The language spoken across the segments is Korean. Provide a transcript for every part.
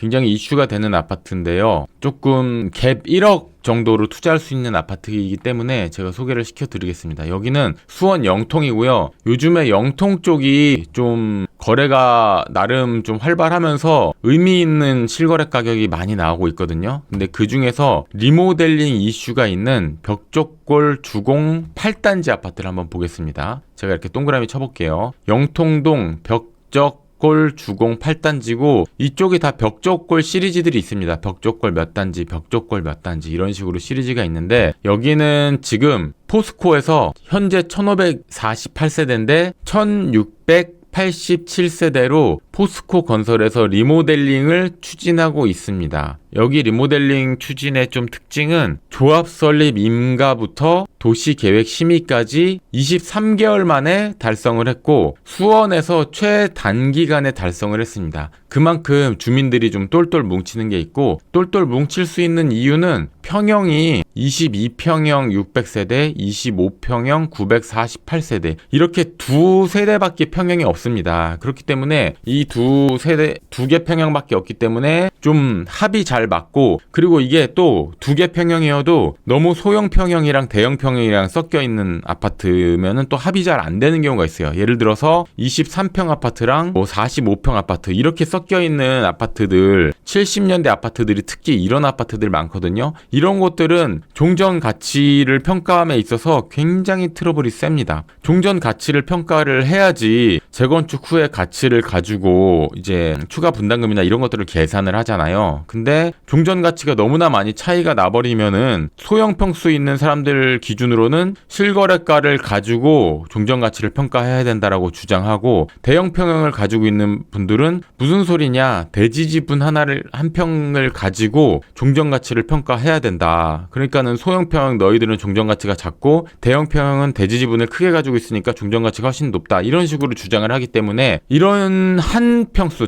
굉장히 이슈가 되는 아파트인데요. 조금 갭 1억 정도로 투자할 수 있는 아파트이기 때문에 제가 소개를 시켜드리겠습니다. 여기는 수원 영통이고요. 요즘에 영통 쪽이 좀 거래가 나름 좀 활발하면서 의미 있는 실거래 가격이 많이 나오고 있거든요. 근데 그 중에서 리모델링 이슈가 있는 벽족골 주공 8단지 아파트를 한번 보겠습니다. 제가 이렇게 동그라미 쳐볼게요. 영통동 벽적골 주공 8단지고 이쪽이 다 벽족골 시리즈들이 있습니다. 벽족골 몇 단지, 벽족골 몇 단지 이런 식으로 시리즈가 있는데 여기는 지금 포스코에서 현재 1548세대인데 1687세대로 포스코 건설에서 리모델링을 추진하고 있습니다. 여기 리모델링 추진의 좀 특징은 조합 설립 임가부터 도시계획 심의까지 23개월 만에 달성을 했고 수원에서 최단기간에 달성을 했습니다. 그만큼 주민들이 좀 똘똘 뭉치는 게 있고 똘똘 뭉칠 수 있는 이유는 평형이 22평형 600세대, 25평형 948세대 이렇게 두 세대밖에 평형이 없습니다. 그렇기 때문에 이 두 세대, 두 개 평형밖에 없기 때문에 좀 합이 잘 맞고 그리고 이게 또 두 개 평형이어도 너무 소형 평형이랑 대형 평형이랑 섞여 있는 아파트면은 또 합이 잘 안 되는 경우가 있어요. 예를 들어서 23평 아파트랑 뭐 45평 아파트 이렇게 섞여 있는 아파트들 70년대 아파트들이 특히 이런 아파트들 많거든요. 이런 것들은 종전 가치를 평가함에 있어서 굉장히 트러블이 셉니다. 종전 가치를 평가를 해야지 재건축 후의 가치를 가지고 이제 추가 분담금이나 이런 것들을 계산을 하잖아요. 근데 종전 가치가 너무나 많이 차이가 나버리면은 소형 평수 있는 사람들 기준으로는 실거래가를 가지고 종전 가치를 평가해야 된다라고 주장하고 대형 평형을 가지고 있는 분들은 무슨 소리냐 대지지분 하나를 한 평을 가지고 종전 가치를 평가해야 된다. 그러니까는 소형 평형 너희들은 종전 가치가 작고 대형 평형은 대지지분을 크게 가지고 있으니까 종전 가치가 훨씬 높다. 이런 식으로 주장을 하기 때문에 이런 한 평수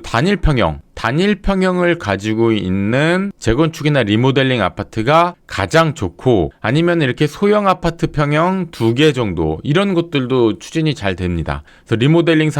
단일 평형을 가지고 있는 재건축이나 리모델링 아파트가 가장 좋고 아니면 이렇게 소형 아파트 평형 2개 정도 이런 것들도 추진이 잘 됩니다. 그래서 리모델링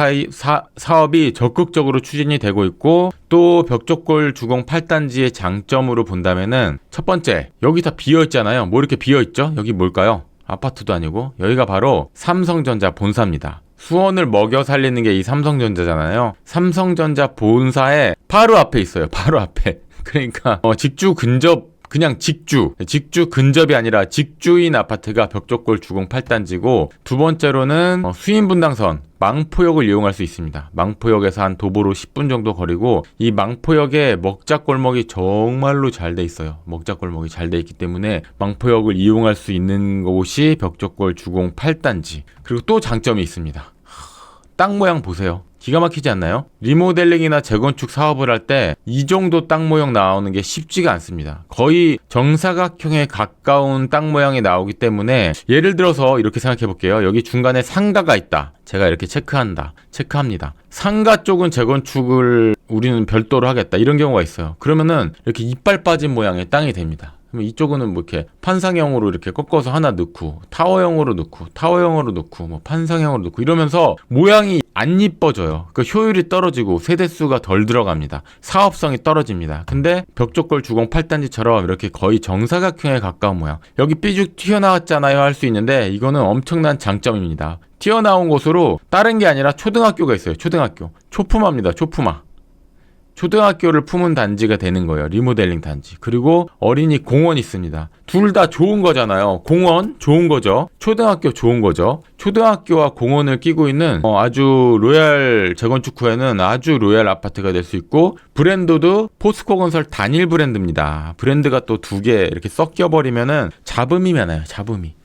사업이 적극적으로 추진이 되고 있고 또 벽족골 주공 8단지의 장점으로 본다면은 첫 번째 여기 다 비어있잖아요. 뭐 이렇게 비어있죠? 여기 뭘까요? 아파트도 아니고 여기가 바로 삼성전자 본사입니다. 수원을 먹여 살리는 게 이 삼성전자잖아요. 삼성전자 본사의 바로 앞에 있어요. 바로 앞에. 그러니까 직주 근접 그냥 직주 근접이 아니라 직주인 아파트가 벽족골 주공 8단지고 두 번째로는 수인분당선 망포역을 이용할 수 있습니다. 망포역에서 한 도보로 10분 정도 거리고 이 망포역에 먹자골목이 정말로 잘 돼 있어요. 먹자골목이 잘 돼 있기 때문에 망포역을 이용할 수 있는 곳이 벽족골 주공 8단지. 그리고 또 장점이 있습니다. 땅 모양 보세요. 기가 막히지 않나요? 리모델링이나 재건축 사업을 할 때 이 정도 땅 모양 나오는 게 쉽지가 않습니다. 거의 정사각형에 가까운 땅 모양이 나오기 때문에 예를 들어서 이렇게 생각해 볼게요. 여기 중간에 상가가 있다. 제가 이렇게 체크합니다. 상가 쪽은 재건축을 우리는 별도로 하겠다. 이런 경우가 있어요. 그러면은 이렇게 이빨 빠진 모양의 땅이 됩니다. 그럼 이쪽은 뭐 이렇게 판상형으로 이렇게 꺾어서 하나 넣고 타워형으로 넣고 뭐 판상형으로 넣고 이러면서 모양이 안 이뻐져요. 그 효율이 떨어지고 세대수가 덜 들어갑니다. 사업성이 떨어집니다. 근데 벽족골 주공 8단지처럼 이렇게 거의 정사각형에 가까운 모양. 여기 삐죽 튀어나왔잖아요 할 수 있는데 이거는 엄청난 장점입니다. 튀어나온 곳으로 다른 게 아니라 초등학교가 있어요. 초품화입니다. 초등학교를 품은 단지가 되는 거예요. 리모델링 단지. 그리고 어린이 공원 있습니다. 둘 다 좋은 거잖아요. 공원 좋은 거죠. 초등학교 좋은 거죠. 초등학교와 공원을 끼고 있는 아주 로얄 재건축 후에는 아주 로얄 아파트가 될 수 있고 브랜드도 포스코 건설 단일 브랜드입니다. 브랜드가 또 두 개 이렇게 섞여버리면은 잡음이 많아요.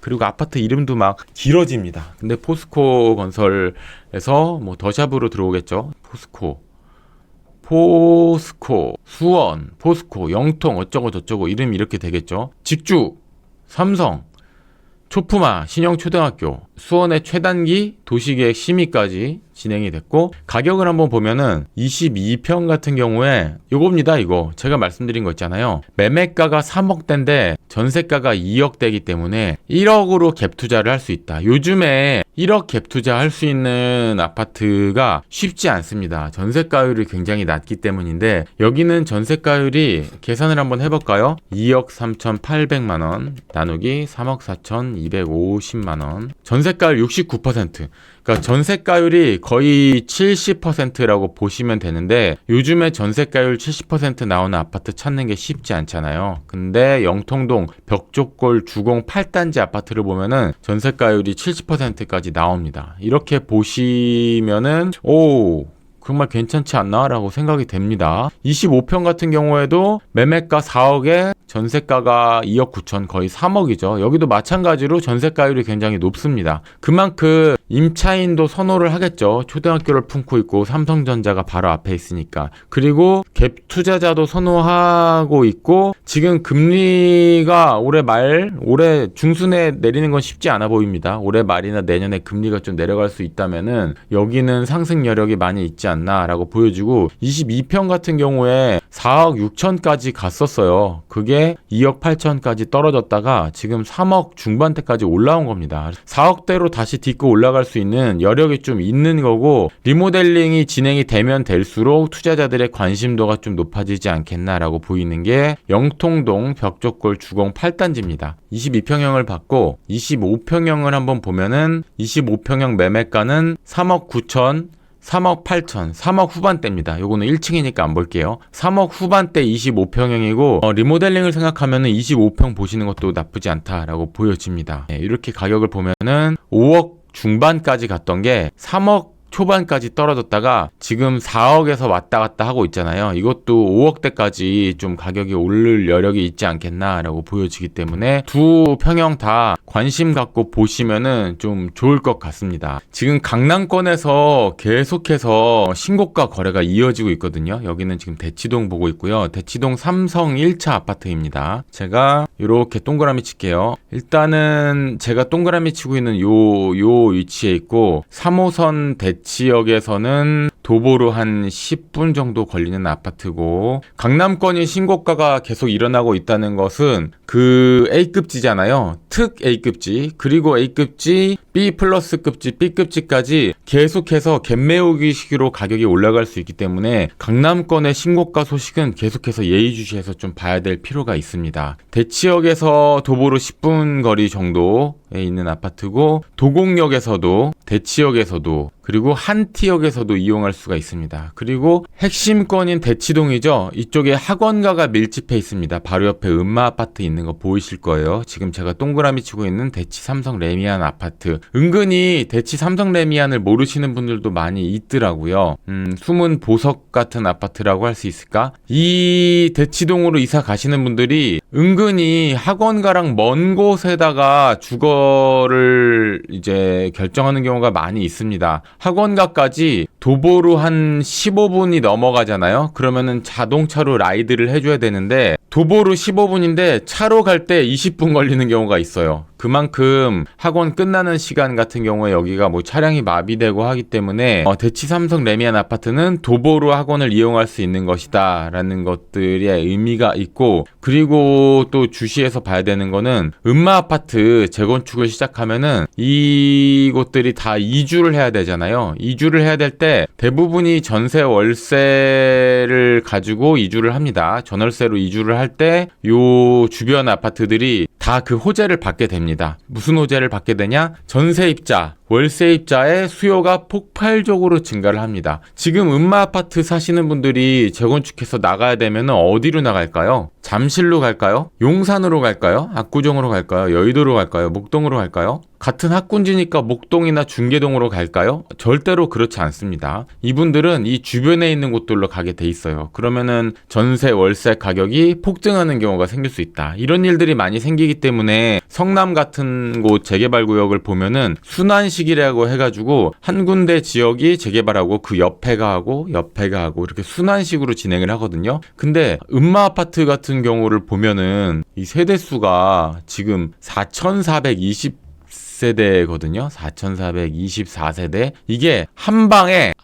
그리고 아파트 이름도 막 길어집니다. 근데 포스코 건설에서 뭐 더샵으로 들어오겠죠. 포스코, 수원, 포스코, 영통 어쩌고 저쩌고 이름이 이렇게 되겠죠. 직주, 삼성, 초품화, 신영초등학교, 수원의 최단기 도시계획 심의까지 진행이 됐고, 가격을 한번 보면은 22평 같은 경우에 요겁니다. 이거 제가 말씀드린 거 있잖아요. 매매가가 3억대인데 전세가가 2억대이기 때문에 1억으로 갭 투자를 할 수 있다. 요즘에 1억 갭 투자할 수 있는 아파트가 쉽지 않습니다. 전세가율이 굉장히 낮기 때문인데, 여기는 전세가율이 계산을 한번 해볼까요? 2억 3,800만원 나누기 3억 4,250만원, 전세가율 69%. 그러니까 전세가율이 거의 70%라고 보시면 되는데, 요즘에 전세가율 70% 나오는 아파트 찾는 게 쉽지 않잖아요. 근데 영통동 벽조골 주공 8단지 아파트를 보면은 전세가율이 70%까지 나옵니다. 이렇게 보시면은 정말 괜찮지 않나 라고 생각이 됩니다. 25평 같은 경우에도 매매가 4억에 전세가가 2억 9천, 거의 3억이죠. 여기도 마찬가지로 전세가율이 굉장히 높습니다. 그만큼 임차인도 선호를 하겠죠. 초등학교를 품고 있고 삼성전자가 바로 앞에 있으니까. 그리고 갭 투자자도 선호하고 있고, 지금 금리가 올해 중순에 내리는 건 쉽지 않아 보입니다. 올해 말이나 내년에 금리가 좀 내려갈 수 있다면은 여기는 상승 여력이 많이 있지 않나라고 보여지고, 22평 같은 경우에 4억 6천까지 갔었어요. 그게 2억 8천까지 떨어졌다가 지금 3억 중반대까지 올라온 겁니다. 4억대로 다시 딛고 올라갈 수 있는 여력이 좀 있는 거고, 리모델링이 진행이 되면 될수록 투자자들의 관심도가 좀 높아지지 않겠나라고 보이는 게 영통동 벽조골 주공 8단지입니다. 22평형을 받고 25평형을 한번 보면은 25평형 매매가는 3억 9천, 3억 8천, 3억 후반대입니다. 요거는 1층이니까 안 볼게요. 3억 후반대 25평형이고, 리모델링을 생각하면은 25평 보시는 것도 나쁘지 않다라고 보여집니다. 이렇게 가격을 보면은 5억 중반까지 갔던 게 3억 초반까지 떨어졌다가 지금 4억에서 왔다 갔다 하고 있잖아요. 이것도 5억대까지 좀 가격이 오를 여력이 있지 않겠나라고 보여지기 때문에 두 평형 다 관심 갖고 보시면은 좀 좋을 것 같습니다. 지금 강남권에서 계속해서 신고가 거래가 이어지고 있거든요. 여기는 지금 대치동 보고 있고요. 대치동 삼성 1차 아파트입니다. 제가 이렇게 동그라미 칠게요. 일단은 제가 동그라미 치고 있는 요 위치에 있고, 3호선 대치역에서는 도보로 한 10분 정도 걸리는 아파트고, 강남권이 신고가가 계속 일어나고 있다는 것은 그 A급지잖아요. 특 A급지, 그리고 A급지, B 플러스급지, B급지까지 계속해서 갭 메우기 식으로 가격이 올라갈 수 있기 때문에 강남권의 신고가 소식은 계속해서 예의주시해서 좀 봐야 될 필요가 있습니다. 대치역에서 도보로 10분 거리 정도에 있는 아파트고, 도곡역에서도, 대치역에서도, 그리고 한티역에서도 이용할 수가 있습니다. 그리고 핵심권인 대치동이죠. 이쪽에 학원가가 밀집해 있습니다. 바로 옆에 음마 아파트 있는 거 보이실 거예요. 지금 제가 동그라미 치고 있는 대치 삼성 레미안 아파트. 은근히 대치 삼성 레미안을 모르시는 분들도 많이 있더라고요. 숨은 보석 같은 아파트라고 할 수 있을까? 이 대치동으로 이사 가시는 분들이 은근히 학원가랑 먼 곳에다가 주거를 이제 결정하는 경우가 많이 있습니다. 학원가까지 도보로 한 15분이 넘어가잖아요. 그러면은 자동차로 라이드를 해줘야 되는데, 도보로 15분인데 차로 갈 때 20분 걸리는 경우가 있어요. 그만큼 학원 끝나는 시간 같은 경우에 여기가 뭐 차량이 마비되고 하기 때문에 대치 삼성 레미안 아파트는 도보로 학원을 이용할 수 있는 것이다 라는 것들의 의미가 있고, 그리고 또 주시해서 봐야 되는 거는 음마 아파트 재건축을 시작하면은 이곳들이 다 이주를 해야 되잖아요. 이주를 해야 될 때 대부분이 전세 월세를 가지고 이주를 합니다. 전월세로 이주를 할 때 요 주변 아파트들이 다 그 호재를 받게 됩니다. 무슨 호재를 받게 되냐? 전세입자, 월세입자의 수요가 폭발적으로 증가를 합니다. 지금 음마 아파트 사시는 분들이 재건축해서 나가야 되면 어디로 나갈까요? 잠실로 갈까요? 용산으로 갈까요? 압구정으로 갈까요? 여의도로 갈까요? 목동으로 갈까요? 같은 학군지니까 목동이나 중계동으로 갈까요? 절대로 그렇지 않습니다. 이분들은 이 주변에 있는 곳들로 가게 돼 있어요. 그러면은 전세, 월세 가격이 폭증하는 경우가 생길 수 있다. 이런 일들이 많이 생기기 때문에 성남 같은 곳 재개발 구역을 보면은 순환식이라고 해가지고 한 군데 지역이 재개발하고 그 옆에가 하고 이렇게 순환식으로 진행을 하거든요. 근데 음마 아파트 같은 경우를 보면은 이 세대수가 지금 4,420 4세대거든요. 4,424세대. 이게 한 방에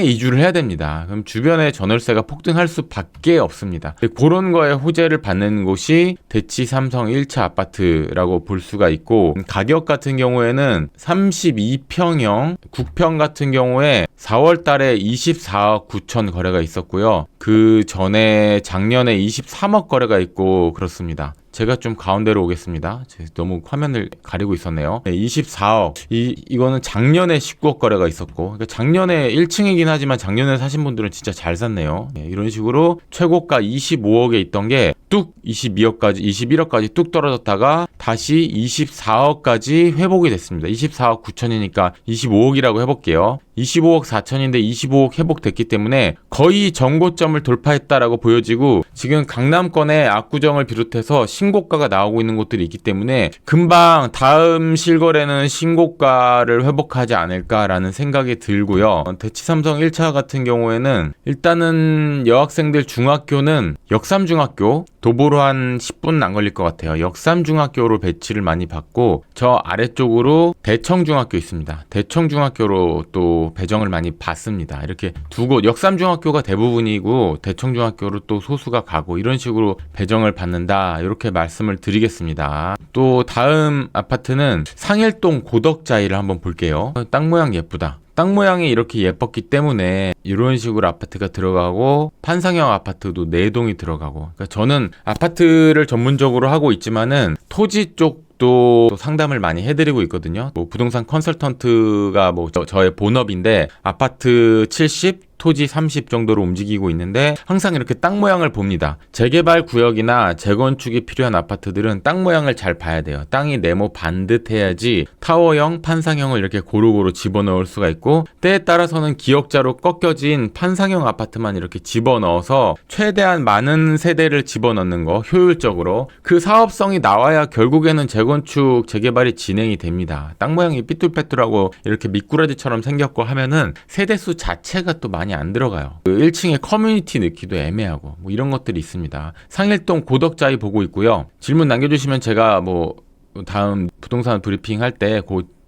이주를 해야 됩니다. 그럼 주변에 전월세가 폭등할 수밖에 없습니다. 그런 거에 호재를 받는 곳이 대치 삼성 1차 아파트라고 볼 수가 있고, 가격 같은 경우에는 32평형 9평 같은 경우에 4월 달에 24억 9천 거래가 있었고요. 그 전에 작년에 23억 거래가 있고 그렇습니다. 제가 좀 가운데로 오겠습니다. 너무 화면을 가리고 있었네요. 24억. 이거는 작년에 19억 거래가 있었고, 그러니까 작년에 1층이긴 하지만 작년에 사신 분들은 진짜 잘 샀네요. 이런 식으로 최고가 25억에 있던 게 뚝 22억까지, 21억까지 뚝 떨어졌다가 다시 24억까지 회복이 됐습니다. 24억 9천이니까 25억이라고 해볼게요. 25억 4천인데 25억 회복됐기 때문에 거의 전고점을 돌파했다라고 보여지고, 지금 강남권의 압구정을 비롯해서 신고가가 나오고 있는 곳들이 있기 때문에 금방 다음 실거래는 신고가를 회복하지 않을까라는 생각이 들고요. 대치삼성 1차 같은 경우에는 일단은 여학생들 중학교는 역삼중학교, 도보로 한 10분 안 걸릴 것 같아요. 역삼중학교로 배치를 많이 받고, 저 아래쪽으로 대청중학교 있습니다. 대청중학교로 또 배정을 많이 받습니다. 이렇게 두 곳, 역삼중학교가 대부분이고 대청중학교로 또 소수가 가고, 이런 식으로 배정을 받는다, 이렇게 말씀을 드리겠습니다. 또 다음 아파트는 상일동 고덕자이를 한번 볼게요. 땅 모양 예쁘다. 땅 모양이 이렇게 예뻤기 때문에 이런 식으로 아파트가 들어가고, 판상형 아파트도 4동이 들어가고, 그러니까 저는 아파트를 전문적으로 하고 있지만은 토지 쪽도 상담을 많이 해드리고 있거든요. 뭐 부동산 컨설턴트가 뭐 저의 본업인데, 아파트 70, 토지 30 정도로 움직이고 있는데, 항상 이렇게 땅 모양을 봅니다. 재개발 구역이나 재건축이 필요한 아파트들은 땅 모양을 잘 봐야 돼요. 땅이 네모 반듯해야지 타워형, 판상형을 이렇게 고루고루 집어넣을 수가 있고, 때에 따라서는 기역자로 꺾여진 판상형 아파트만 이렇게 집어넣어서 최대한 많은 세대를 집어넣는 거, 효율적으로 그 사업성이 나와야 결국에는 재건축, 재개발이 진행이 됩니다. 땅 모양이 삐뚤빼뚤하고 이렇게 미꾸라지처럼 생겼고 하면은 세대수 자체가 또 많이 안 들어가요. 그 1층에 커뮤니티 넣기도 애매하고 뭐 이런 것들이 있습니다. 상일동 고덕자이 보고 있고요. 질문 남겨주시면 제가 뭐 다음 부동산 브리핑 할 때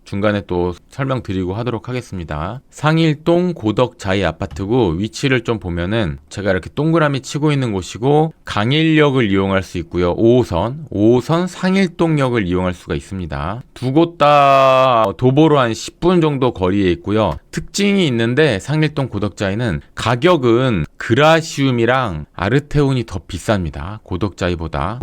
중간에 또 설명드리고 하도록 하겠습니다. 상일동 고덕자이 아파트고, 위치를 좀 보면은 제가 이렇게 동그라미 치고 있는 곳이고, 강일역을 이용할 수 있고요. 5호선 상일동역을 이용할 수가 있습니다. 두 곳 다 도보로 한 10분 정도 거리에 있고요. 특징이 있는데, 상일동 고덕자이는 가격은 그라시움이랑 아르테온이 더 비쌉니다. 고덕자이보다.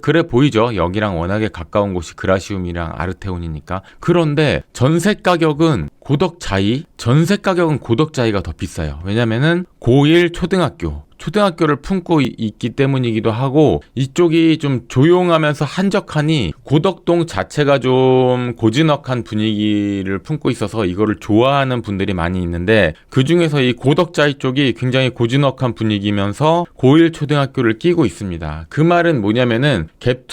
그래 보이죠? 여기랑 워낙에 가까운 곳이 그라시움이랑 아르테온이니까. 그런데 전세 가격은 고덕자이가 더 비싸요. 왜냐면은 고1 초등학교를 품고 있기 때문이기도 하고, 이쪽이 좀 조용하면서 한적하니 고덕동 자체가 좀 고즈넉한 분위기를 품고 있어서 이거를 좋아하는 분들이 많이 있는데, 그 중에서 이 고덕자이 쪽이 굉장히 고즈넉한 분위기면서 고1 초등학교를 끼고 있습니다. 그 말은 뭐냐면은 갭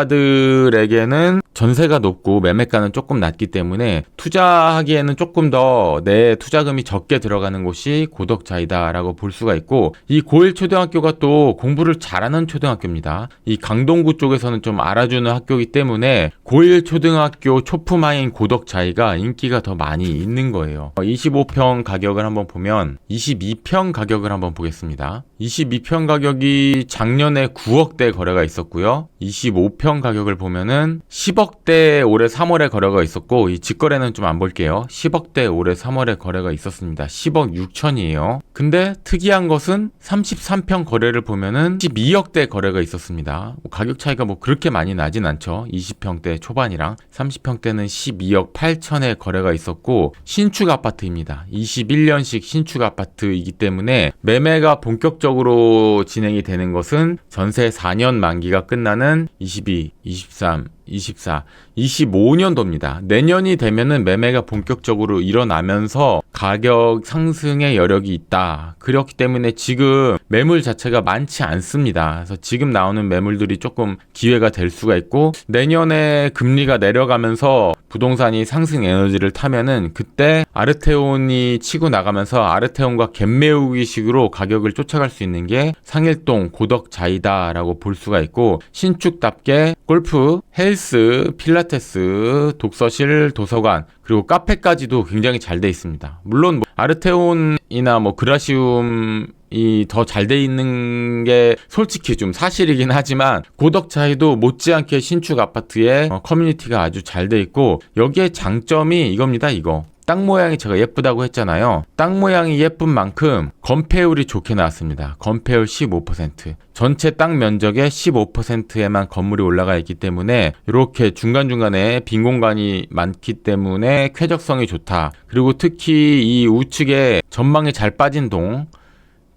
투자자들에게는 전세가 높고 매매가는 조금 낮기 때문에 투자하기에는 조금 더 내 투자금이 적게 들어가는 곳이 고덕자이다라고 볼 수가 있고, 이 고1 초등학교가 또 공부를 잘하는 초등학교입니다. 이 강동구 쪽에서는 좀 알아주는 학교이기 때문에 고1 초등학교 초품화인 고덕자이가 인기가 더 많이 있는 거예요. 25평 가격을 한번 보면 22평 가격을 한번 보겠습니다. 22평 가격이 작년에 9억대 거래가 있었고요. 25평 가격을 보면은 10억대 올해 3월에 거래가 있었고, 이 직거래는 좀 안 볼게요. 10억대 올해 3월에 거래가 있었습니다. 10억 6천이에요. 근데 특이한 것은 33평 거래를 보면은 12억대 거래가 있었습니다. 가격 차이가 뭐 그렇게 많이 나진 않죠. 20평대 초반이랑 30평대는 12억 8천에 거래가 있었고, 신축 아파트입니다. 21년식 신축 아파트이기 때문에 매매가 본격적으로 진행이 되는 것은 전세 4년 만기가 끝나는 22, 23, 24, 25년도입니다. 내년이 되면은 매매가 본격적으로 일어나면서 가격 상승의 여력이 있다. 그렇기 때문에 지금 매물 자체가 많지 않습니다. 그래서 지금 나오는 매물들이 조금 기회가 될 수가 있고, 내년에 금리가 내려가면서 부동산이 상승 에너지를 타면은 그때 아르테온이 치고 나가면서 아르테온과 갭 메우기식으로 가격을 쫓아갈 수 있는 게 상일동 고덕자이다라고 볼 수가 있고, 신축답게 골프 헬스, 필라테스, 독서실, 도서관, 그리고 카페까지도 굉장히 잘 돼 있습니다. 물론 뭐 아르테온이나 뭐 그라시움이 더 잘 돼 있는 게 솔직히 좀 사실이긴 하지만 고덕차이도 못지않게 신축 아파트에 커뮤니티가 아주 잘 돼 있고, 여기에 장점이 이겁니다. 이거 땅 모양이 제가 예쁘다고 했잖아요. 땅 모양이 예쁜 만큼 건폐율이 좋게 나왔습니다. 건폐율 15%. 전체 땅 면적의 15%에만 건물이 올라가 있기 때문에 이렇게 중간중간에 빈 공간이 많기 때문에 쾌적성이 좋다. 그리고 특히 이 우측에 전망이 잘 빠진 동,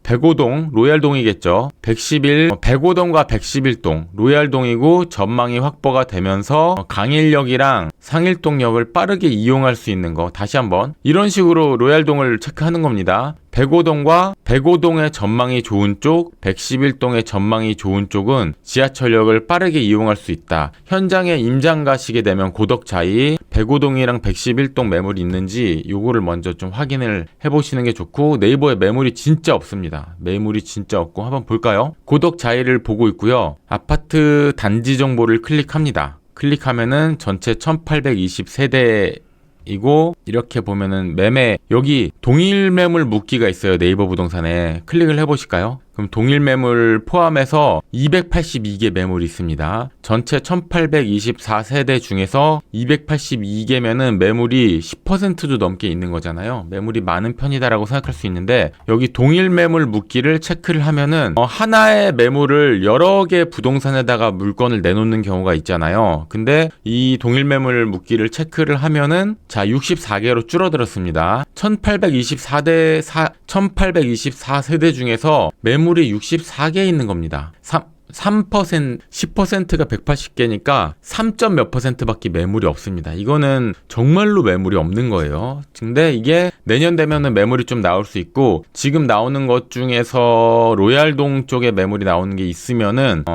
105동, 로얄동이겠죠. 105동과 111동, 로얄동이고 전망이 확보가 되면서 강일역이랑 상일동역을 빠르게 이용할 수 있는 거. 다시 한번 이런 식으로 로얄동을 체크하는 겁니다. 105동과 105동의 전망이 좋은 쪽, 111동의 전망이 좋은 쪽은 지하철역을 빠르게 이용할 수 있다. 현장에 임장 가시게 되면 고덕차이 105동이랑 111동 매물이 있는지 요거를 먼저 좀 확인을 해보시는 게 좋고, 네이버에 매물이 진짜 없습니다. 매물이 진짜 없고 한번 볼까요? 고덕차이를 보고 있고요. 아파트 단지 정보를 클릭합니다. 클릭하면은 전체 1820세대 이고, 이렇게 보면은 매매, 여기 동일 매물 묻기가 있어요. 네이버 부동산에 클릭을 해보실까요? 그럼 동일 매물 포함해서 282개 매물이 있습니다. 전체 1824세대 중에서 282개면은 매물이 10%도 넘게 있는 거잖아요. 매물이 많은 편이다라고 생각할 수 있는데, 여기 동일 매물 묻기를 체크를 하면은 하나의 매물을 여러 개 부동산에다가 물건을 내놓는 경우가 있잖아요. 근데 이 동일 매물 묻기를 체크를 하면은 자 64개로 줄어들었습니다. 1824세대 중에서 매물이 64개 있는 겁니다. 3%, 10%가 180개니까 3점 몇 %밖에 매물이 없습니다. 이거는 정말로 매물이 없는 거예요. 근데 이게 내년 되면은 매물이 좀 나올 수 있고, 지금 나오는 것 중에서 로얄동 쪽에 매물이 나오는 게 있으면은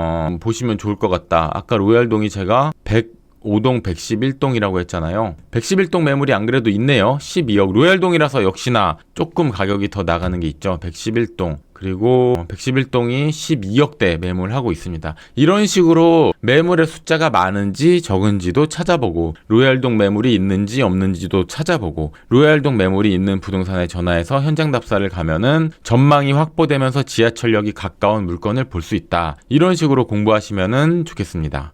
보시면 좋을 것 같다. 아까 로얄동이 제가 105동 111동이라고 했잖아요. 111동 매물이 안 그래도 있네요. 12억. 로얄동이라서 역시나 조금 가격이 더 나가는 게 있죠. 111동. 그리고 111동이 12억대 매물하고 있습니다. 이런 식으로 매물의 숫자가 많은지 적은지도 찾아보고, 로얄동 매물이 있는지 없는지도 찾아보고, 로얄동 매물이 있는 부동산에 전화해서 현장 답사를 가면은 전망이 확보되면서 지하철역이 가까운 물건을 볼 수 있다. 이런 식으로 공부하시면은 좋겠습니다.